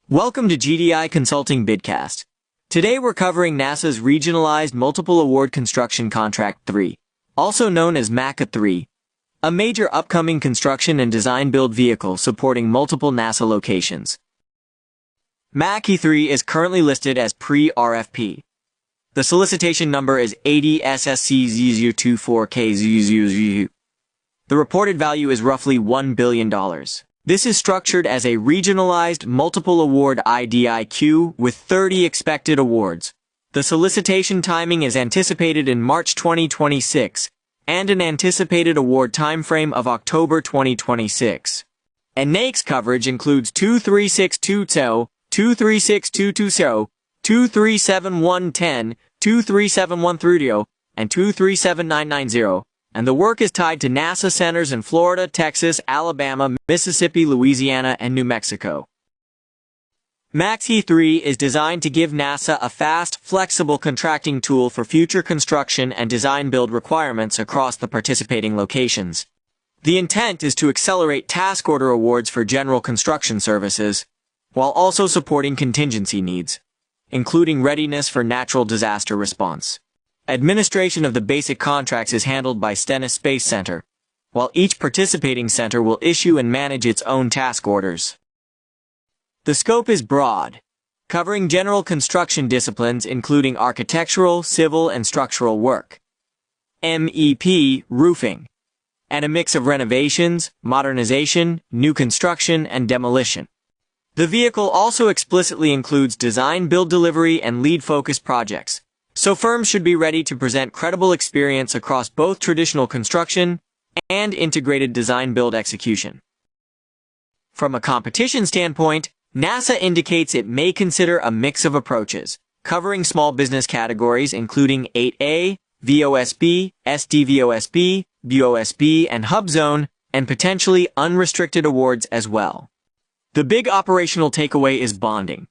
Welcome to GDI Consulting BidCast. Today we're covering NASA's Regionalized Multiple Award Construction Contract 3, also known as MACC-III, a major upcoming construction and design-build vehicle supporting multiple NASA locations. MACC-III is currently listed as pre-RFP. The solicitation number is 80SSC0024K00. The reported value is roughly $1 billion. This is structured as a regionalized multiple award IDIQ with 30 expected awards. The solicitation timing is anticipated in March 2026 and an anticipated award timeframe of October 2026. And NAICS coverage includes 23620, 23622, 237110, 237130, and 237990. And the work is tied to NASA centers in Florida, Texas, Alabama, Mississippi, Louisiana, and New Mexico. MACC-III is designed to give NASA a fast, flexible contracting tool for future construction and design-build requirements across the participating locations. The intent is to accelerate task order awards for general construction services, while also supporting contingency needs, including readiness for natural disaster response. Administration of the basic contracts is handled by Stennis Space Center, while each participating center will issue and manage its own task orders. The scope is broad, covering general construction disciplines including architectural, civil, and structural work, MEP, roofing, and a mix of renovations, modernization, new construction, and demolition. The vehicle also explicitly includes design, build, delivery, and lead-focused projects, so firms should be ready to present credible experience across both traditional construction and integrated design-build execution. From a competition standpoint, NASA indicates it may consider a mix of approaches, covering small business categories including 8A, VOSB, SDVOSB, BOSB, and Hub Zone, and potentially unrestricted awards as well. The big operational takeaway is bonding.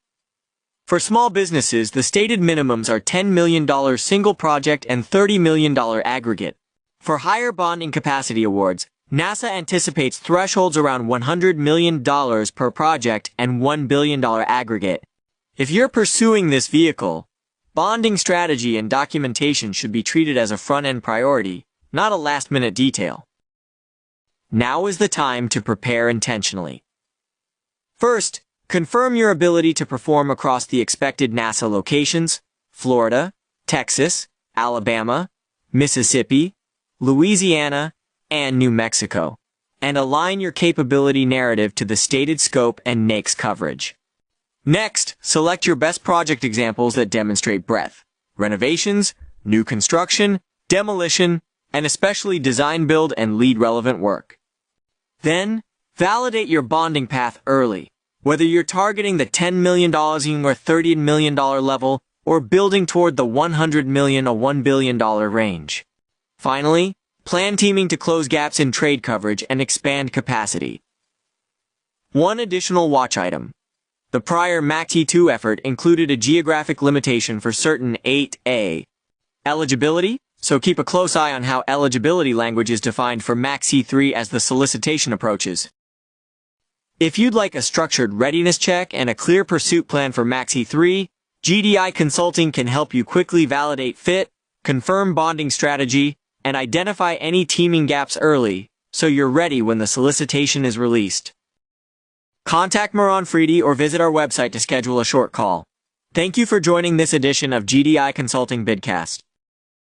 For small businesses, the stated minimums are $10 million single project and $30 million aggregate. For higher bonding capacity awards, NASA anticipates thresholds around $100 million per project and $1 billion aggregate. If you're pursuing this vehicle, bonding strategy and documentation should be treated as a front-end priority, not a last-minute detail. Now is the time to prepare intentionally. First, confirm your ability to perform across the expected NASA locations: Florida, Texas, Alabama, Mississippi, Louisiana, and New Mexico, and align your capability narrative to the stated scope and NAICS coverage. Next, select your best project examples that demonstrate breadth: renovations, new construction, demolition, and especially design-build and lead-relevant work. Then, validate your bonding path early. Whether you're targeting the $10 million or $30 million level, or building toward the $100 million or $1 billion range. Finally, plan teaming to close gaps in trade coverage and expand capacity. One additional watch item. The prior MACC-II effort included a geographic limitation for certain 8A eligibility, so keep a close eye on how eligibility language is defined for MACC-III as the solicitation approaches. If you'd like a structured readiness check and a clear pursuit plan for MACC-III, GDI Consulting can help you quickly validate fit, confirm bonding strategy, and identify any teaming gaps early, so you're ready when the solicitation is released. Contact Maron Freedy or visit our website to schedule a short call. Thank you for joining this edition of GDI Consulting BidCast.